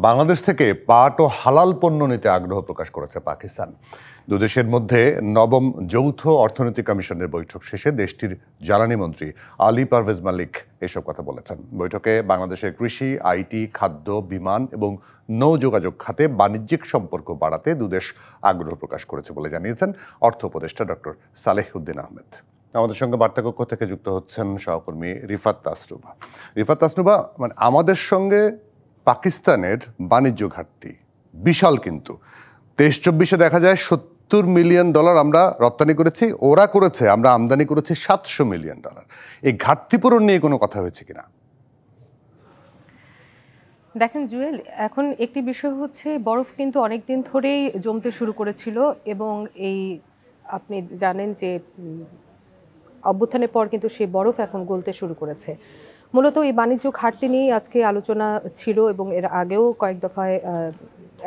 বাংলাদেশ থেকে পাট ও হালাল পণ্য নিতে আগ্রহ প্রকাশ করেছে পাকিস্তান। দুদেশের মধ্যে নবম যৌথ অর্থনৈতিক কমিশনের বৈঠক শেষে দেশটির জ্বালানি মন্ত্রী আলী পারভেজ মালিক এসব কথা বলেছেন। বৈঠকে বাংলাদেশের কৃষি, আইটি, খাদ্য, বিমান এবং নৌ যোগাযোগ খাতে বাণিজ্যিক সম্পর্ক বাড়াতে দুদেশ আগ্রহ প্রকাশ করেছে বলে জানিয়েছেন অর্থ উপদেষ্টা ডক্টর সালেহ উদ্দিন আহমেদ। আমাদের সঙ্গে বার্তাকক্ষ থেকে যুক্ত হচ্ছেন সহকর্মী রিফাত তাসনুভা। রিফাত তাসনুভা, মানে আমাদের সঙ্গে পাকিস্তানের বাণিজ্য ঘাটতি বিশাল, কিন্তু 23-24-এ দেখা যায় $70 মিলিয়ন আমরা রপ্তানি করেছি, ওরা করেছে আমরা আমদানি করেছি $700 মিলিয়ন। এই ঘাটতি পূরণ নিয়ে কোনো কথা হয়েছে কিনা? দেখেন জুয়েল, এখন একটি বিষয় হচ্ছে বরফ কিন্তু অনেক দিন ধরেই জমতে শুরু করেছিল এবং এই আপনি জানেন যে অভ্যুত্থানের পর কিন্তু সেই বরফ এখন গলতে শুরু করেছে। মূলত এই বাণিজ্য ঘাটতি নিয়েই আজকে আলোচনা ছিল এবং এর আগেও কয়েক দফায়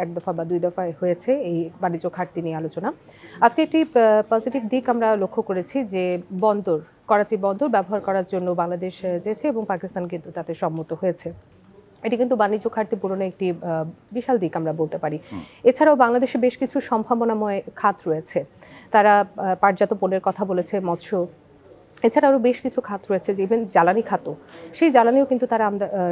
এক দফা বা দুই দফায় হয়েছে এই বাণিজ্য ঘাটতি নিয়ে আলোচনা। আজকে একটি পজিটিভ দিক আমরা লক্ষ্য করেছি যে বন্দর, করাচি বন্দর ব্যবহার করার জন্য বাংলাদেশ চেয়েছে এবং পাকিস্তান কিন্তু তাতে সম্মত হয়েছে। এটি কিন্তু বাণিজ্য ঘাটতি পূরণে একটি বিশাল দিক আমরা বলতে পারি। এছাড়াও বাংলাদেশে বেশ কিছু সম্ভাবনাময় খাত রয়েছে। তারা পাটজাত পণ্যের কথা বলেছে, মৎস্য, এছাড়া আরও বেশ কিছু খাত রয়েছে যে ইভেন জ্বালানি খাতও, সেই জ্বালানিও কিন্তু তারা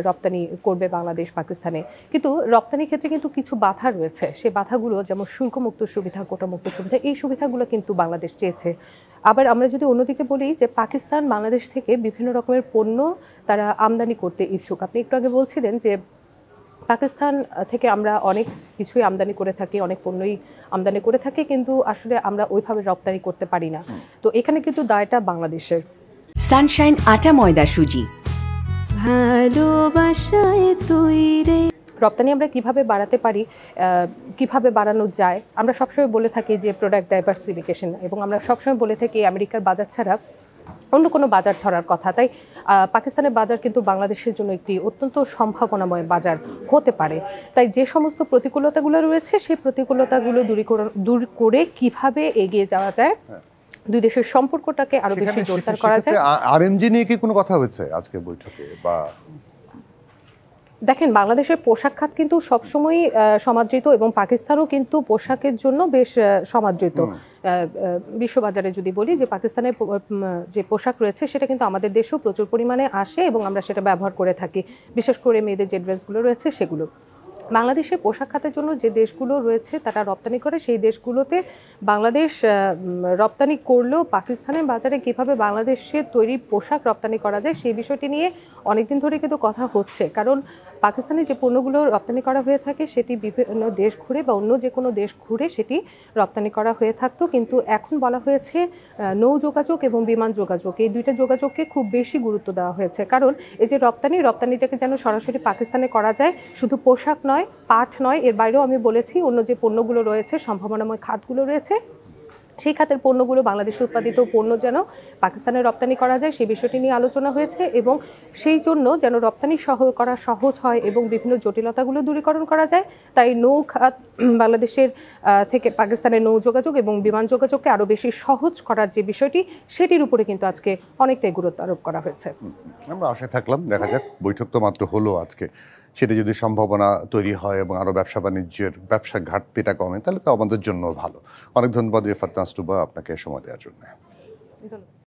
রপ্তানি করবে বাংলাদেশ পাকিস্তানে। কিন্তু রপ্তানির ক্ষেত্রে কিন্তু কিছু বাধা রয়েছে। সেই বাধাগুলো যেমন শুল্কমুক্ত সুবিধা, কোটামুক্ত সুবিধা, এই সুবিধাগুলো কিন্তু বাংলাদেশ চেয়েছে। আবার আমরা যদি অন্যদিকে বলি যে পাকিস্তান বাংলাদেশ থেকে বিভিন্ন রকমের পণ্য তারা আমদানি করতে ইচ্ছুক। আপনি একটু আগে বলছিলেন যে পাকিস্তান থেকে আমরা অনেক কিছুই আমদানি করে থাকি, অনেক পণ্যই আমদানি করে থাকি, কিন্তু আসলে আমরা ওইভাবে রপ্তানি করতে পারি না। তো এখানে কিন্তু দায়টা বাংলাদেশের। সানশাইন আটা ময়দা সুজি, ভালোবাসায় তৈরি। রপ্তানি আমরা কিভাবে বাড়াতে পারি, কিভাবে বাড়ানো যায়, আমরা সবসময় বলে থাকি যে প্রোডাক্ট ডাইভার্সিফিকেশন, এবং আমরা সবসময় বলে থাকি আমেরিকার বাজার ছাড়া অন্য কোনো বাজার ধরার কথা। তাই পাকিস্তানের বাজার কিন্তু বাংলাদেশের জন্য একটি অত্যন্ত সম্ভাবনাময় বাজার হতে পারে। তাই যে সমস্ত প্রতিকূলতাগুলো রয়েছে সেই প্রতিকূলতাগুলো দূর করে কিভাবে এগিয়ে যাওয়া যায়, দুই দেশের সম্পর্কটাকে আরো বেশি জোরদার করা যায়। আরএমজি নিয়ে কি কোনো কথা হয়েছে আজকে বৈঠকে? বা দেখেন, বাংলাদেশের পোশাক খাত কিন্তু সবসময়ই সমাদৃত এবং পাকিস্তানও কিন্তু পোশাকের জন্য বেশ সমাদৃত। বিশ্ববাজারে যদি বলি যে পাকিস্তানের যে পোশাক রয়েছে সেটা কিন্তু আমাদের দেশেও প্রচুর পরিমাণে আসে এবং আমরা সেটা ব্যবহার করে থাকি, বিশেষ করে মেয়েদের যে ড্রেসগুলো রয়েছে সেগুলো। বাংলাদেশে পোশাক খাতের জন্য যে দেশগুলো রয়েছে তারা রপ্তানি করে, সেই দেশগুলোতে বাংলাদেশ রপ্তানি করলেও পাকিস্তানের বাজারে কীভাবে বাংলাদেশের তৈরি পোশাক রপ্তানি করা যায় সেই বিষয়টি নিয়ে অনেকদিন ধরে কিন্তু কথা হচ্ছে। কারণ পাকিস্তানে যে পণ্যগুলো রপ্তানি করা হয়ে থাকে সেটি বিভিন্ন দেশ ঘুরে বা অন্য যে কোনো দেশ ঘুরে সেটি রপ্তানি করা হয়ে থাকতো, কিন্তু এখন বলা হয়েছে নৌ যোগাযোগ এবং বিমান যোগাযোগ, এই দুইটা যোগাযোগকে খুব বেশি গুরুত্ব দেওয়া হয়েছে। কারণ এই যে রপ্তানিটাকে যেন সরাসরি পাকিস্তানে করা যায়, শুধু পোশাক নয়, পাট নয়, এর বাইরেও আমি বলেছি অন্য যে পণ্যগুলো রয়েছে, সম্ভাবনাময় খাতগুলো রয়েছে, সেই খাতের পণ্যগুলো বাংলাদেশে উৎপাদিত পণ্য যেন পাকিস্তানে রপ্তানি করা যায় সেই বিষয়টি নিয়ে আলোচনা হয়েছে। এবং সেই জন্য যেন রপ্তানি করা সহজ হয় এবং বিভিন্ন জটিলতাগুলো দূরীকরণ করা যায়, তাই নৌ খাত বাংলাদেশের থেকে পাকিস্তানের নৌ যোগাযোগ এবং বিমান যোগাযোগকে আরও বেশি সহজ করার যে বিষয়টি, সেটির উপরে কিন্তু আজকে অনেকটাই গুরুত্ব আরোপ করা হয়েছে। আমরা আশায় থাকলাম, দেখা যাক। বৈঠক তো মাত্র হলো আজকে, সেটা যদি সম্ভাবনা তৈরি হয় এবং আরও ব্যবসা ঘাটতিটা কমে তাহলে তো আমাদের জন্য ভালো। অনেক ধন্যবাদ রিফাত তাসনুভা আপনাকে সময় দেওয়ার জন্য।